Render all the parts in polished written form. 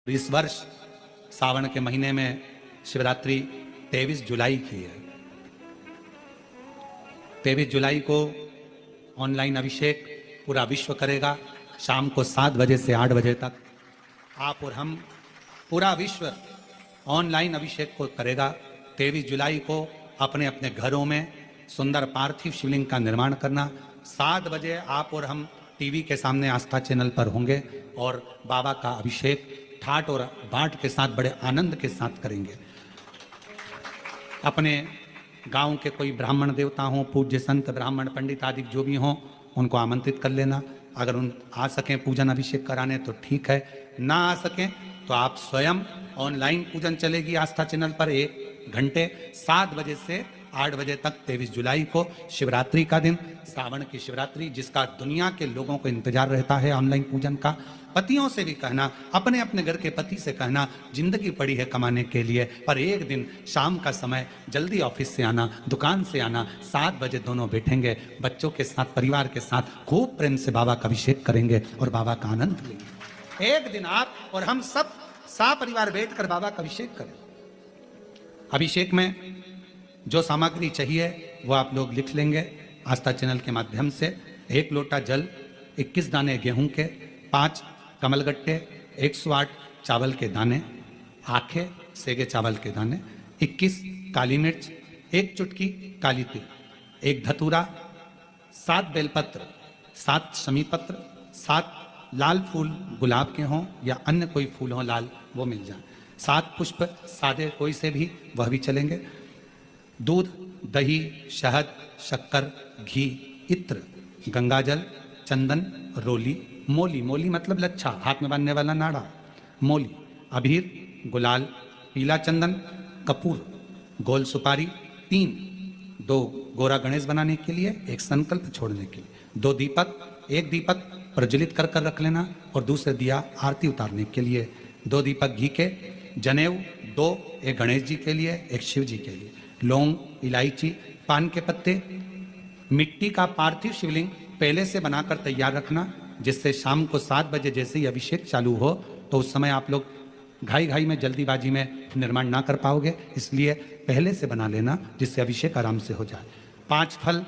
इस वर्ष सावन के महीने में शिवरात्रि 23 जुलाई की है। 23 जुलाई को ऑनलाइन अभिषेक पूरा विश्व करेगा। शाम को 7 बजे से 8 बजे तक आप और हम पूरा विश्व ऑनलाइन अभिषेक को करेगा। 23 जुलाई को अपने अपने घरों में सुंदर पार्थिव शिवलिंग का निर्माण करना। 7 बजे आप और हम टीवी के सामने आस्था चैनल पर होंगे और बाबा का अभिषेक ठाट और बाट के साथ बड़े आनंद के साथ करेंगे। अपने गांव के कोई ब्राह्मण देवता हों, पूज्य संत ब्राह्मण पंडित आदि जो भी हों, उनको आमंत्रित कर लेना। अगर उन आ सकें पूजन अभिषेक कराने तो ठीक है, ना आ सकें तो आप स्वयं ऑनलाइन पूजन चलेगी आस्था चैनल पर 1 घंटे 7 बजे से 8 बजे तक। 23 जुलाई को शिवरात्रि का दिन, सावन की शिवरात्रि, जिसका दुनिया के लोगों को इंतजार रहता है ऑनलाइन पूजन का। पतियों से भी कहना, अपने अपने घर के पति से कहना, जिंदगी पड़ी है कमाने के लिए, पर एक दिन शाम का समय जल्दी ऑफिस से आना, दुकान से आना, 7 बजे दोनों बैठेंगे बच्चों के साथ, परिवार के साथ खूब प्रेम से बाबा का अभिषेक करेंगे और बाबा का आनंद लेंगे। एक दिन आप और हम सब परिवार बैठकर बाबा का अभिषेक करें। अभिषेक में जो सामग्री चाहिए वो आप लोग लिख लेंगे आस्था चैनल के माध्यम से। 1 लोटा जल, 21 दाने गेहूं के, 5 कमलगट्टे, 108 चावल के दाने, आखे सेगे चावल के दाने, 21 काली मिर्च, 1 चुटकी काली तिल, 1 धतूरा, 7 बेलपत्र, 7 शमी पत्र, 7 लाल फूल गुलाब के हों या अन्य कोई फूल हो लाल वो मिल जाए, 7 पुष्प सादे कोई से भी वह भी चलेंगे। दूध, दही, शहद, शक्कर, घी, इत्र, गंगाजल, चंदन, रोली, मोली, मोली मतलब लच्छा, हाथ में बांधने वाला नाड़ा, मोली, अबीर, गुलाल, पीला चंदन, कपूर, गोल सुपारी, 3, 2 गोरा गणेश बनाने के लिए, 1 संकल्प छोड़ने के लिए, 2 दीपक, 1 दीपक प्रज्वलित कर रख लेना और दूसरे दिया आरती उतारने के लिए, 2 दीपक घी के, जनेऊ 2, 1 गणेश जी के लिए, 1 शिव जी के लिए, लौंग, इलायची, पान के पत्ते, मिट्टी का पार्थिव शिवलिंग पहले से बनाकर तैयार रखना, जिससे शाम को 7 बजे जैसे ही अभिषेक चालू हो तो उस समय आप लोग घाई में जल्दीबाजी में निर्माण ना कर पाओगे, इसलिए पहले से बना लेना जिससे अभिषेक आराम से हो जाए। 5 फल,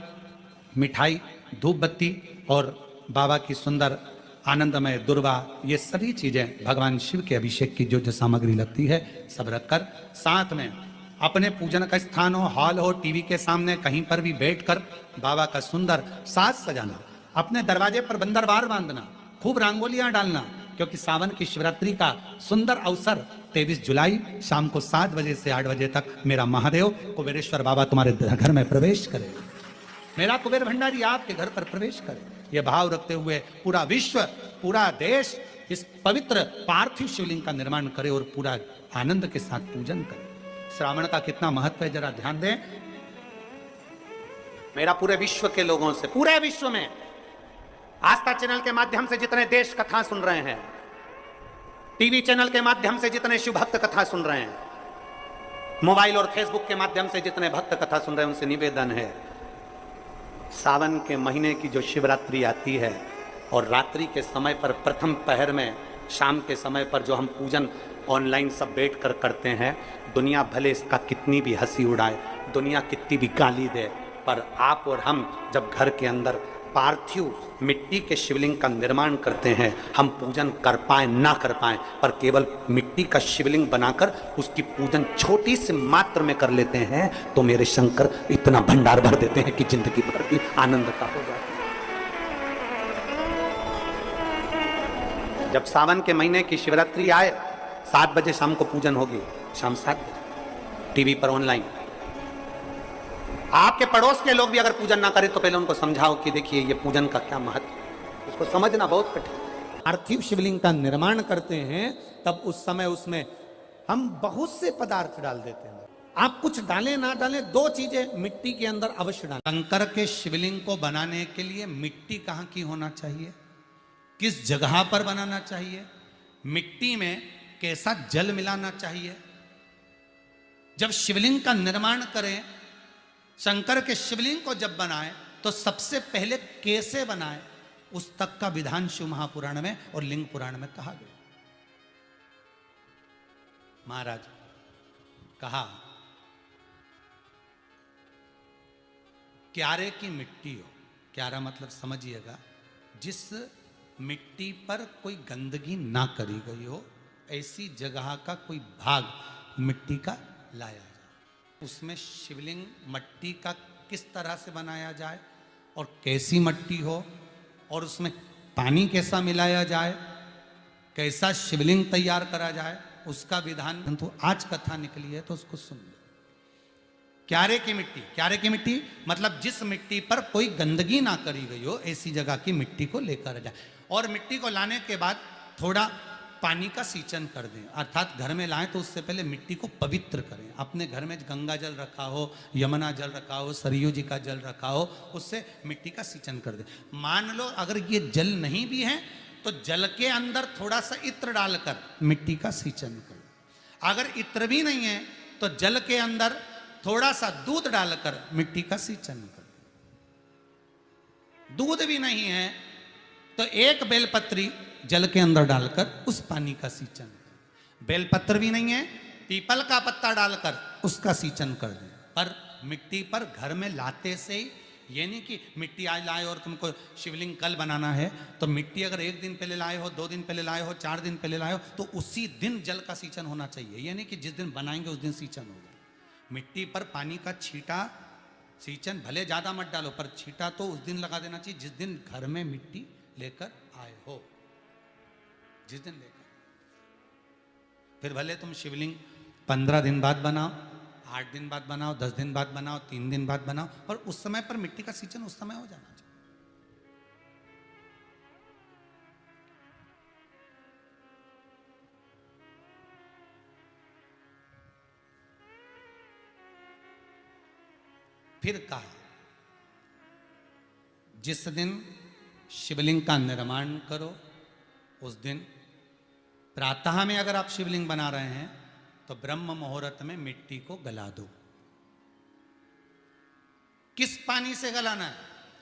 मिठाई, धूप बत्ती और बाबा की सुंदर आनंदमय दुर्वा, ये सभी चीजें भगवान शिव के अभिषेक की जो सामग्री लगती है सब रखकर, साथ में अपने पूजन का स्थान हो, हॉल हो, टीवी के सामने कहीं पर भी बैठकर बाबा का सुंदर साज सजाना, अपने दरवाजे पर बंदरवार बांधना, खूब रंगोलियां डालना, क्योंकि सावन की शिवरात्रि का सुंदर अवसर 23 जुलाई शाम को 7 बजे से 8 बजे तक मेरा महादेव कुबेरेश्वर बाबा तुम्हारे घर में प्रवेश करे, मेरा कुबेर भंडारी आपके घर पर प्रवेश करे। यह भाव रखते हुए पूरा विश्व, पूरा देश इस पवित्र पार्थिव शिवलिंग का निर्माण करे और पूरा आनंद के साथ पूजन करे। श्रावण का कितना महत्व है जरा ध्यान दें। मेरा पूरे विश्व के लोगों से, पूरे विश्व में आस्था चैनल के माध्यम से जितने देश कथा सुन रहे हैं, टीवी चैनल के माध्यम से जितने शिव भक्त कथा सुन रहे हैं, मोबाइल और फेसबुक के माध्यम से जितने भक्त कथा सुन रहे हैं, उनसे निवेदन है, सावन के महीने की जो शिवरात्रि आती है और रात्रि के समय पर प्रथम पहर में शाम के समय पर जो हम पूजन ऑनलाइन सब बैठ कर करते हैं, दुनिया भले इसका कितनी भी हंसी उड़ाए, दुनिया कितनी भी गाली दे, पर आप और हम जब घर के अंदर पार्थिव मिट्टी के शिवलिंग का निर्माण करते हैं, हम पूजन कर पाए ना कर पाए, पर केवल मिट्टी का शिवलिंग बनाकर उसकी पूजन छोटी सी मात्र में कर लेते हैं तो मेरे शंकर इतना भंडार भर देते हैं कि जिंदगी भर की आनंद का हो जाती है। जब सावन के महीने की शिवरात्रि आए, 7 बजे शाम को पूजन होगी, शाम 7 बजे टीवी पर ऑनलाइन। आपके पड़ोस के लोग भी अगर पूजन ना करें तो पहले उनको समझाओ कि देखिए ये पूजन का क्या महत्व है, उसको समझना बहुत कठिन। पार्थिव शिवलिंग का निर्माण करते हैं तब उस समय उसमें हम बहुत से पदार्थ डाल देते हैं। आप कुछ डालें ना डालें, 2 चीजें मिट्टी के अंदर अवश्य डालें। शंकर के शिवलिंग को बनाने के लिए मिट्टी कहाँ की होना चाहिए, किस जगह पर बनाना चाहिए, मिट्टी में कैसा जल मिलाना चाहिए। जब शिवलिंग का निर्माण करें, शंकर के शिवलिंग को जब बनाए तो सबसे पहले कैसे बनाए, उस तक का विधान शिव महापुराण में और लिंग पुराण में कहा गया। महाराज कहा, क्यारे की मिट्टी हो, क्यारा मतलब समझिएगा, जिस मिट्टी पर कोई गंदगी ना करी गई हो, ऐसी जगह का कोई भाग मिट्टी का लाया जाए। उसमें शिवलिंग मट्टी का किस तरह से बनाया जाए और कैसी मट्टी हो, और उसमें पानी कैसा मिलाया जाए, कैसा शिवलिंग तैयार करा जाए, उसका विधान तो आज कथा निकली है तो उसको सुन लो। क्यारे की मिट्टी, क्यारे की मिट्टी मतलब जिस मिट्टी पर कोई गंदगी ना करी गई हो, ऐसी जगह की मिट्टी को लेकर जाए। और मिट्टी को लाने के बाद थोड़ा पानी का सींचन कर दें, अर्थात घर में लाएं तो उससे पहले मिट्टी को पवित्र करें। अपने घर में गंगा जल रखा हो, यमुना जल रखा हो, सरयू जी का जल रखा हो, उससे मिट्टी का सींचन कर दें। मान लो अगर ये जल नहीं भी है तो जल के अंदर थोड़ा सा इत्र डालकर मिट्टी का सींचन कर। अगर इत्र भी नहीं है तो जल के अंदर थोड़ा सा दूध डालकर मिट्टी का सींचन कर। दूध भी नहीं है तो एक बेलपत्री जल के अंदर डालकर उस पानी का सींचन। बेलपत्र भी नहीं है, पीपल का पत्ता डालकर उसका सींचन कर दें। पर मिट्टी पर घर में लाते से ही, ये नहीं कि मिट्टी आज लाए और तुमको शिवलिंग कल बनाना है, तो मिट्टी अगर 1 दिन पहले लाए हो, 2 दिन पहले लाए हो, 4 दिन पहले लाए हो, तो उसी दिन जल का सींचन होना चाहिए। ये नहीं कि जिस दिन बनाएंगे उस दिन सींचन होगा। मिट्टी पर पानी का छींटा, सींचन भले ज़्यादा मत डालो, पर छींटा तो उस दिन लगा देना चाहिए जिस दिन घर में मिट्टी लेकर आए हो, जिस दिन लेकर। फिर भले तुम शिवलिंग 15 दिन बाद बनाओ, 8 दिन बाद बनाओ, 10 दिन बाद बनाओ, 3 दिन बाद बनाओ, पर उस समय पर मिट्टी का सींचन उस समय हो जाना चाहिए। फिर कहा, जिस दिन शिवलिंग का निर्माण करो उस दिन प्रातः में अगर आप शिवलिंग बना रहे हैं तो ब्रह्म मुहूर्त में मिट्टी को गला दो। किस पानी से गलाना है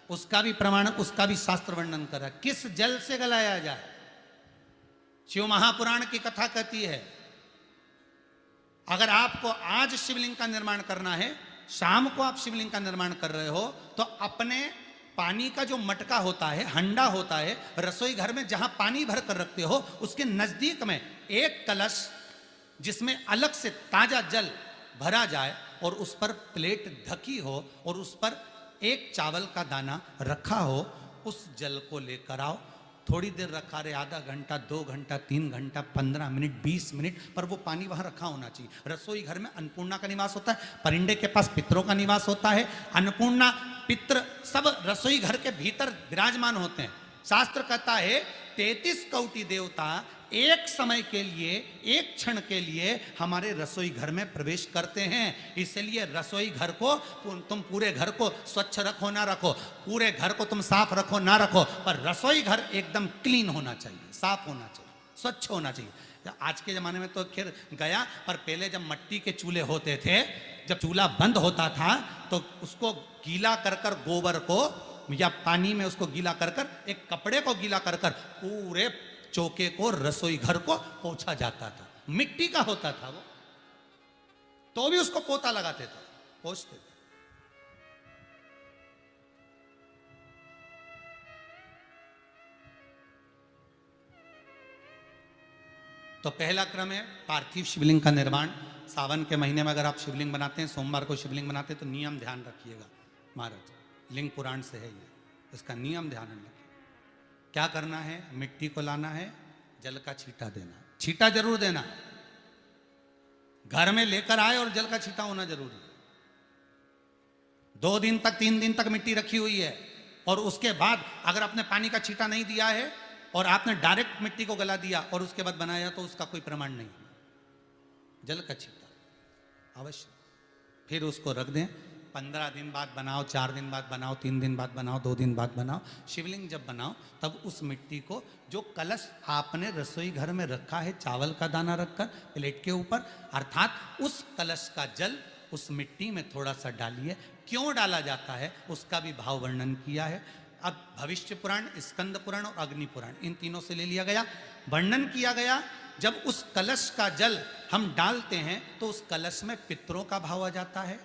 उसका भी प्रमाण, उसका भी शास्त्र वर्णन करा। किस जल से गलाया जाए, शिव महापुराण की कथा कहती है, अगर आपको आज शिवलिंग का निर्माण करना है, शाम को आप शिवलिंग का निर्माण कर रहे हो, तो अपने पानी का जो मटका होता है, हंडा होता है, रसोई घर में जहां पानी भर कर रखते हो, उसके नजदीक में एक कलश जिसमें अलग से ताजा जल भरा जाए और उस पर प्लेट ढकी हो और उस पर एक चावल का दाना रखा हो, उस जल को लेकर आओ। थोड़ी देर रखा रहे, आधा घंटा, 2 घंटा, 3 घंटा, 15 मिनट, 20 मिनट, पर वो पानी वहां रखा होना चाहिए। रसोई घर में अन्नपूर्णा का निवास होता है, परिंदे के पास पितरों का निवास होता है। अन्नपूर्णा, पित्र सब रसोई घर के भीतर विराजमान होते हैं। शास्त्र कहता है 33 कोटि देवता एक समय के लिए, एक क्षण के लिए हमारे रसोई घर में प्रवेश करते हैं। इसलिए रसोई घर को तुम पूरे घर को स्वच्छ रखो ना रखो, पूरे घर को तुम साफ रखो ना रखो, पर रसोई घर एकदम क्लीन होना चाहिए, साफ होना चाहिए, स्वच्छ होना चाहिए। आज के ज़माने में तो खैर गया, पर पहले जब मट्टी के चूल्हे होते थे, जब चूल्हा बंद होता था तो उसको गीला कर कर, गोबर को या पानी में उसको गीला कर कर, एक कपड़े को गीला कर कर पूरे चौके को, रसोई घर को पोंछा जाता था। मिट्टी का होता था वो, तो भी उसको पोता लगाते थे, पोंछते थे। तो पहला क्रम है पार्थिव शिवलिंग का निर्माण। सावन के महीने में अगर आप शिवलिंग बनाते हैं, सोमवार को शिवलिंग बनाते हैं, तो नियम ध्यान रखिएगा महाराज, लिंग पुराण से है ये, इसका नियम ध्यान रखिए। क्या करना है, मिट्टी को लाना है, जल का छींटा देना, छींटा जरूर देना, घर में लेकर आए और जल का छींटा होना जरूरी है। 2 दिन तक, 3 दिन तक मिट्टी रखी हुई है और उसके बाद अगर आपने पानी का छींटा नहीं दिया है और आपने डायरेक्ट मिट्टी को गला दिया और उसके बाद बनाया, तो उसका कोई प्रमाण नहीं। जल का छींटा अवश्य। फिर उसको रख दें, 15 दिन बाद बनाओ, 4 दिन बाद बनाओ, 3 दिन बाद बनाओ, 2 दिन बाद बनाओ। शिवलिंग जब बनाओ तब उस मिट्टी को, जो कलश आपने रसोई घर में रखा है चावल का दाना रखकर प्लेट के ऊपर, अर्थात उस कलश का जल उस मिट्टी में थोड़ा सा डालिए। क्यों डाला जाता है उसका भी भाव वर्णन किया है। अब भविष्य पुराण, स्कंद पुराण और अग्नि पुराण, इन तीनों से ले लिया गया। वर्णन किया गया, जब उस कलश का जल हम डालते हैं तो उस कलश में पितरों का भाव आ जाता है,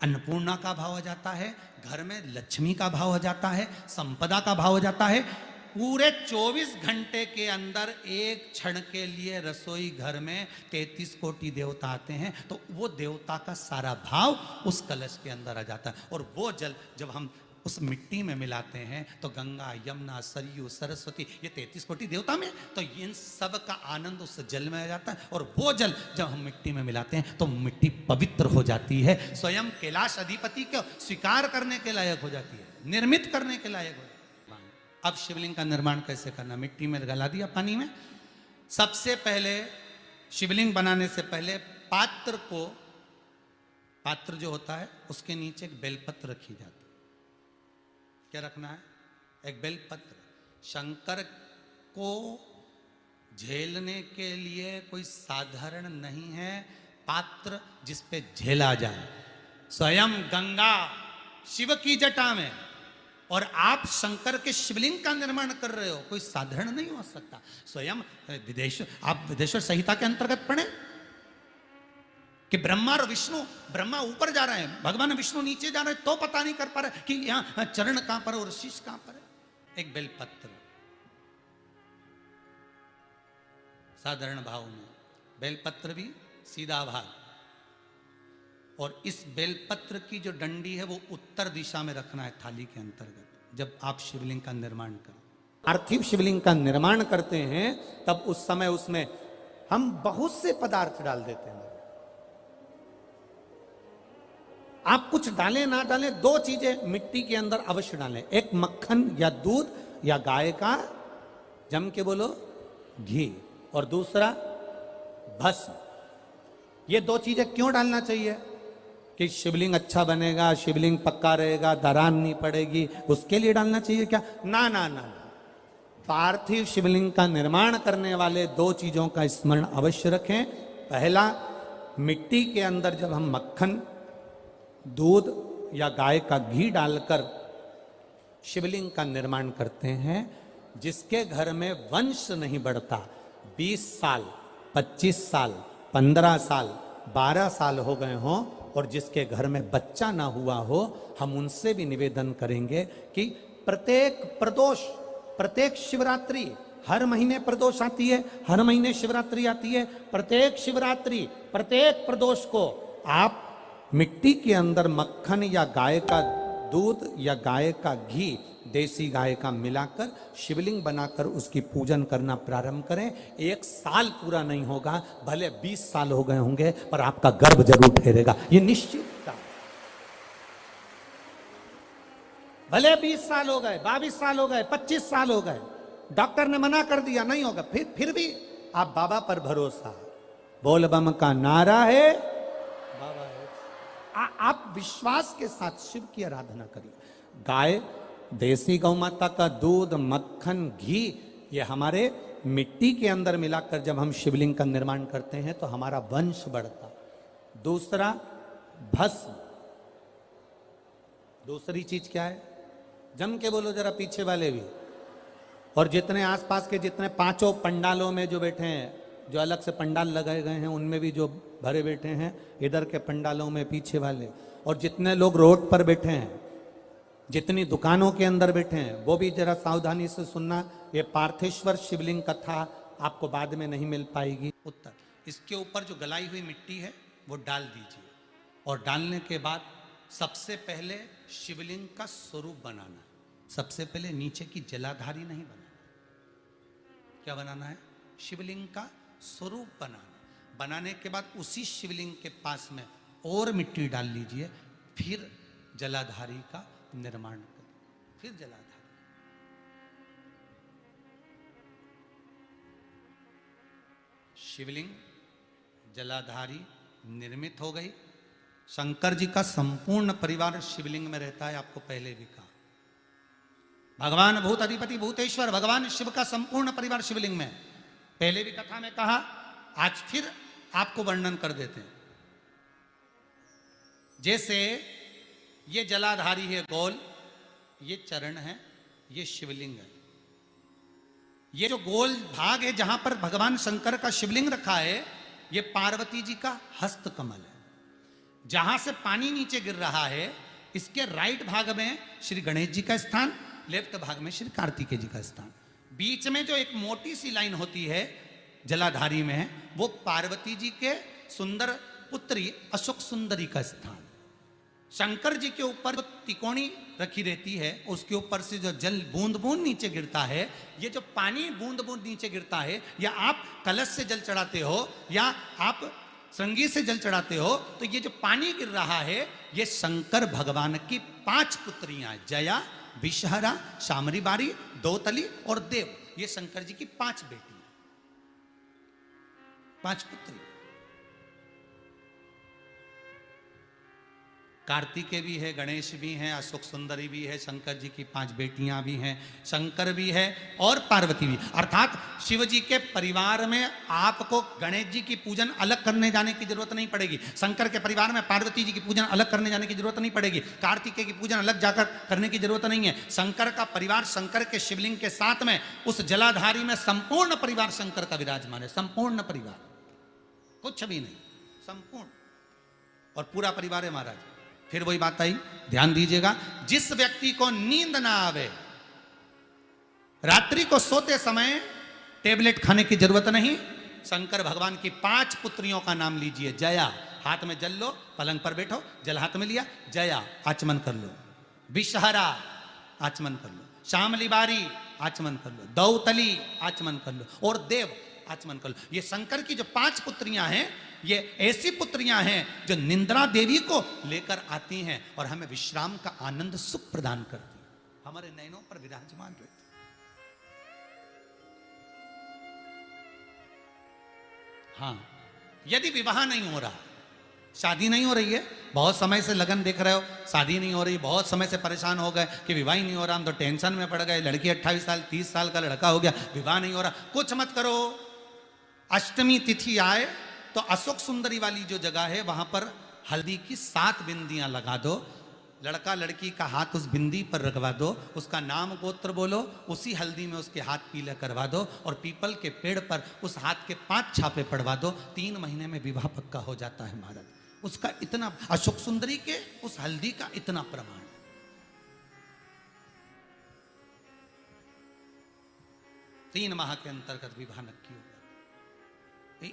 अन्नपूर्णा का भाव आ जाता है, घर में लक्ष्मी का भाव आ जाता है, संपदा का भाव आ जाता है। पूरे 24 घंटे के अंदर एक क्षण के लिए रसोई घर में 33 कोटि देवता आते हैं, तो वो देवता का सारा भाव उस कलश के अंदर आ जाता है। और वो जल जब हम उस मिट्टी में मिलाते हैं तो गंगा, यमुना, सरयू, सरस्वती, ये 33 कोटि देवता में, तो इन सब का आनंद उस जल में आ जाता है। और वो जल जब हम मिट्टी में मिलाते हैं तो मिट्टी पवित्र हो जाती है, स्वयं कैलाश अधिपति को स्वीकार करने के लायक हो जाती है, निर्मित करने के लायक हो जाती है। अब शिवलिंग का निर्माण कैसे करना? मिट्टी में गला दिया पानी में। सबसे पहले शिवलिंग बनाने से पहले पात्र जो होता है उसके नीचे एक बेलपत्र रखी जाती है। क्या रखना है? एक बेलपत्र। शंकर को झेलने के लिए कोई साधारण नहीं है पात्र जिस पे झेला जाए। स्वयं गंगा शिव की जटा में, और आप शंकर के शिवलिंग का निर्माण कर रहे हो, कोई साधारण नहीं हो सकता। स्वयं आप विदेश्वर संहिता के अंतर्गत पढ़े कि ब्रह्मा और विष्णु, ब्रह्मा ऊपर जा रहे हैं, भगवान विष्णु नीचे जा रहे हैं, तो पता नहीं कर पा रहे कि यहां चरण कहां पर और शीश कहां पर है। एक बेलपत्र साधारण भाव में, बेलपत्र भी सीधा भाग, और इस बेलपत्र की जो डंडी है वो उत्तर दिशा में रखना है थाली के अंतर्गत। जब आप शिवलिंग का निर्माण करें, पार्थिव शिवलिंग का निर्माण करते हैं, तब उस समय उसमें हम बहुत से पदार्थ डाल देते हैं। आप कुछ डालें ना डालें, दो चीजें मिट्टी के अंदर अवश्य डालें। एक मक्खन या दूध या गाय का, जम के बोलो, घी, और दूसरा भस्म। ये दो चीजें क्यों डालना चाहिए? कि शिवलिंग अच्छा बनेगा, शिवलिंग पक्का रहेगा, दरार नहीं पड़ेगी, उसके लिए डालना चाहिए क्या? ना ना ना, पार्थिव शिवलिंग का निर्माण करने वाले दो चीजों का स्मरण अवश्य रखें। पहला, मिट्टी के अंदर जब हम मक्खन, दूध या गाय का घी डालकर शिवलिंग का निर्माण करते हैं, जिसके घर में वंश नहीं बढ़ता, 20 साल, 25 साल, 15 साल, 12 साल हो गए हों, और जिसके घर में बच्चा ना हुआ हो, हम उनसे भी निवेदन करेंगे कि प्रत्येक प्रदोष, प्रत्येक शिवरात्रि, हर महीने प्रदोष आती है, हर महीने शिवरात्रि आती है, प्रत्येक शिवरात्रि, प्रत्येक प्रदोष को आप मिट्टी के अंदर मक्खन या गाय का दूध या गाय का घी, देसी गाय का मिलाकर शिवलिंग बनाकर उसकी पूजन करना प्रारंभ करें। 1 साल पूरा नहीं होगा, भले 20 साल हो गए होंगे, पर आपका गर्भ जरूर ठहरेगा, ये निश्चित था। भले 20 साल हो गए, 22 साल हो गए, 25 साल हो गए, डॉक्टर ने मना कर दिया नहीं होगा, फिर भी आप बाबा पर भरोसा, बोल बम का नारा है, बाबा है। आप विश्वास के साथ शिव की आराधना करिए। गाय, देसी गौ माता का दूध, मक्खन, घी, ये हमारे मिट्टी के अंदर मिलाकर जब हम शिवलिंग का निर्माण करते हैं तो हमारा वंश बढ़ता। दूसरा, भस्म। दूसरी चीज क्या है? जम के बोलो जरा, पीछे वाले भी, और जितने आसपास के जितने 5 पंडालों में जो बैठे हैं, जो अलग से पंडाल लगाए गए हैं उनमें भी जो भरे बैठे हैं, इधर के पंडालों में पीछे वाले, और जितने लोग रोड पर बैठे हैं, जितनी दुकानों के अंदर बैठे हैं, वो भी जरा सावधानी से सुनना। ये पार्थेश्वर शिवलिंग कथा आपको बाद में नहीं मिल पाएगी। उत्तर, इसके ऊपर जो गलाई हुई मिट्टी है वो डाल दीजिए, और डालने के बाद सबसे पहले शिवलिंग का स्वरूप बनाना। सबसे पहले नीचे की जलाधारी नहीं बनाना। क्या बनाना है? शिवलिंग का स्वरूप बनाना। बनाने के बाद उसी शिवलिंग के पास में और मिट्टी डाल लीजिए, फिर जलाधारी का निर्माण करें, फिर जलाधारी। शिवलिंग, जलाधारी निर्मित हो गई। शंकर जी का संपूर्ण परिवार शिवलिंग में रहता है, आपको पहले भी कहा। भगवान भूत अधिपति भूतेश्वर, भगवान शिव का संपूर्ण परिवार शिवलिंग में, पहले भी कथा में कहा, आज फिर आपको वर्णन कर देते हैं। जैसे ये जलाधारी है गोल, ये चरण है, ये शिवलिंग है। ये जो गोल भाग है जहां पर भगवान शंकर का शिवलिंग रखा है, ये पार्वती जी का हस्त कमल है। जहां से पानी नीचे गिर रहा है, इसके राइट भाग में श्री गणेश जी का स्थान, लेफ्ट भाग में श्री कार्तिकेय जी का स्थान। बीच में जो एक मोटी सी लाइन होती है जलाधारी में, वो पार्वती जी के सुंदर पुत्री अशोक सुंदरी का स्थान। शंकर जी के ऊपर जो तिकोनी रखी रहती है, उसके ऊपर से जो जल बूंद बूंद नीचे गिरता है, ये जो पानी बूंद बूंद नीचे गिरता है, या आप कलश से जल चढ़ाते हो या आप श्रृंगी से जल चढ़ाते हो, तो ये जो पानी गिर रहा है, ये शंकर भगवान की 5 पुत्रियां, जया, विषहरा, शामरी बारी, दोतली और देव, ये शंकर जी की 5 बेटियां, 5 पुत्री। कार्तिकेय भी है, गणेश भी हैं, अशोक सुंदरी भी है, शंकर जी की 5 बेटियां भी हैं, शंकर भी है और पार्वती भी। अर्थात शिव जी के परिवार में आपको गणेश जी की पूजन अलग करने जाने की जरूरत नहीं पड़ेगी, शंकर के परिवार में पार्वती जी की पूजन अलग करने जाने की जरूरत नहीं पड़ेगी, कार्तिकेय की पूजन अलग जाकर करने की जरूरत नहीं है। शंकर का परिवार, शंकर के शिवलिंग के साथ में उस जलाधारी में संपूर्ण परिवार शंकर का विराजमान है, संपूर्ण परिवार, कुछ भी नहीं, संपूर्ण और पूरा परिवार है महाराज। फिर वही बात आई, ध्यान दीजिएगा, जिस व्यक्ति को नींद ना आवे, रात्रि को सोते समय टेबलेट खाने की जरूरत नहीं, शंकर भगवान की 5 पुत्रियों का नाम लीजिए। जया, हाथ में जल लो, पलंग पर बैठो, जल हाथ में लिया, जया आचमन कर लो, विषहरा आचमन कर लो, शामली बारी आचमन कर लो, दौतली आचमन कर लो और देव आचमन कर लो। ये शंकर की जो 5 पुत्रियां हैं, ये ऐसी पुत्रियां हैं जो निंद्रा देवी को लेकर आती हैं और हमें विश्राम का आनंद सुख प्रदान करती हैं, हमारे नयनों पर विराजमान रहती। हाँ, यदि विवाह नहीं हो रहा, शादी नहीं हो रही है, बहुत समय से लगन देख रहे हो, शादी नहीं हो रही, बहुत समय से परेशान हो गए कि विवाह ही नहीं हो रहा, हम तो टेंशन में पड़ गए, लड़की 28 साल 30 साल का लड़का हो गया, विवाह नहीं हो रहा, कुछ मत करो। अष्टमी तिथि आए तो अशोक सुंदरी वाली जो जगह है, वहां पर हल्दी की 7 बिंदियां लगा दो, लड़का लड़की का हाथ उस बिंदी पर रखवा दो, उसका नाम गोत्र बोलो, उसी हल्दी में उसके हाथ पीले करवा दो और पीपल के पेड़ पर उस हाथ के 5 छापे पड़वा दो, 3 महीने में विवाह पक्का हो जाता है महाराज। उसका इतना, अशोक सुंदरी के उस हल्दी का इतना प्रमाण, 3 माह के अंतर्गत विवाह नक्की हो,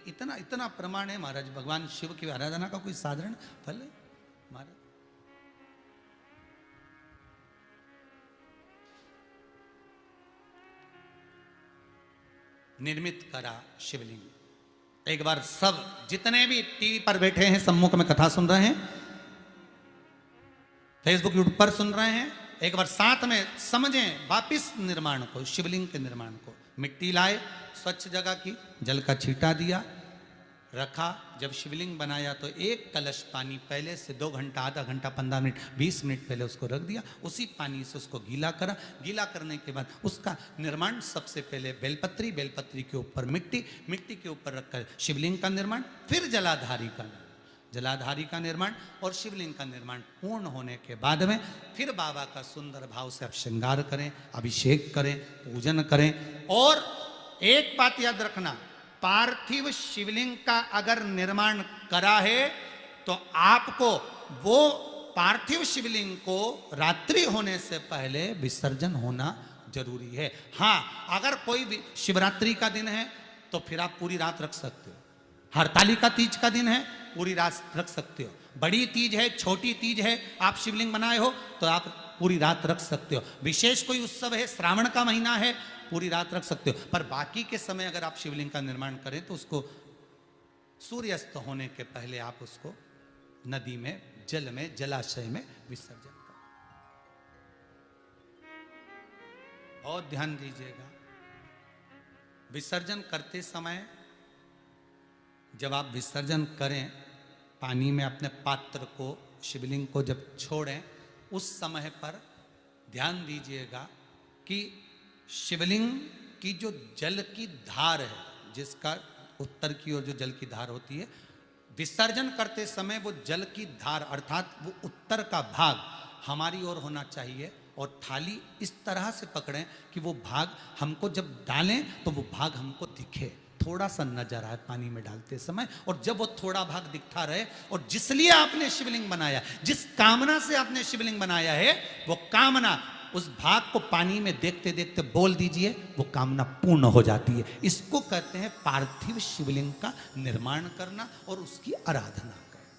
इतना इतना प्रमाण है महाराज। भगवान शिव की आराधना का कोई साधारण फल है महाराज। निर्मित करा शिवलिंग। एक बार सब जितने भी टीवी पर बैठे हैं, सम्मुख में कथा सुन रहे हैं, फेसबुक यूट्यूब पर सुन रहे हैं, एक बार साथ में समझें वापिस निर्माण को, शिवलिंग के निर्माण को। मिट्टी लाए, स्वच्छ जगह की, जल का छींटा दिया, रखा। जब शिवलिंग बनाया तो 1 कलश पानी पहले से 2 घंटा, आधा घंटा, 15 मिनट, 20 मिनट पहले उसको रख दिया, उसी पानी से उसको गीला करा। गीला करने के बाद उसका निर्माण, सबसे पहले बेलपत्री, बेलपत्री के ऊपर मिट्टी, मिट्टी के ऊपर रखकर शिवलिंग का निर्माण, फिर जलाधारी का निर्माण, जलाधारी का निर्माण और शिवलिंग का निर्माण पूर्ण होने के बाद में फिर बाबा का सुंदर भाव से आप श्रृंगार करें, अभिषेक करें, पूजन करें। और एक बात याद रखना, पार्थिव शिवलिंग का अगर निर्माण करा है तो आपको वो पार्थिव शिवलिंग को रात्रि होने से पहले विसर्जन होना जरूरी है। हाँ, अगर कोई भी शिवरात्रि का दिन है तो फिर आप पूरी रात रख सकते हो, हरतालिका तीज का दिन है पूरी रात रख सकते हो, बड़ी तीज है, छोटी तीज है, आप शिवलिंग बनाए हो तो आप पूरी रात रख सकते हो, विशेष कोई उत्सव है, श्रावण का महीना है, पूरी रात रख सकते हो। पर बाकी के समय अगर आप शिवलिंग का निर्माण करें तो उसको सूर्यास्त होने के पहले आप उसको नदी में, जल में, जलाशय में विसर्जन करें। बहुत ध्यान दीजिएगा, विसर्जन करते समय जब आप विसर्जन करें, पानी में अपने पात्र को, शिवलिंग को जब छोड़ें, उस समय पर ध्यान दीजिएगा कि शिवलिंग की जो जल की धार है, जिसका उत्तर की ओर जो जल की धार होती है, विसर्जन करते समय वो जल की धार अर्थात वो उत्तर का भाग हमारी ओर होना चाहिए और थाली इस तरह से पकड़ें कि वो भाग हमको जब डालें तो वो भाग हमको दिखे, थोड़ा सा नजर आए पानी में डालते समय, और जब वो थोड़ा भाग दिखता रहे, और जिस लिए आपने शिवलिंग बनाया, जिस कामना से आपने शिवलिंग बनाया है, वो कामना उस भाग को पानी में देखते देखते बोल दीजिए, वो कामना पूर्ण हो जाती है। इसको कहते हैं पार्थिव शिवलिंग का निर्माण करना और उसकी आराधना करना।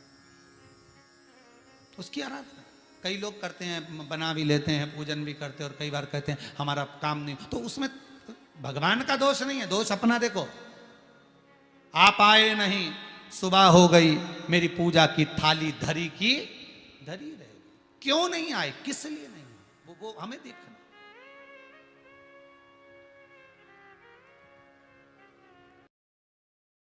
उसकी आराधना कई लोग करते हैं, बना भी लेते हैं, पूजन भी करते हैं, और कई बार कहते हैं हमारा काम नहीं, तो उसमें भगवान का दोष नहीं है, दोष अपना। देखो, आप आए नहीं, सुबह हो गई, मेरी पूजा की थाली धरी की धरी रहेगी। क्यों नहीं आए, किस लिए नहीं, वो हमें देखना।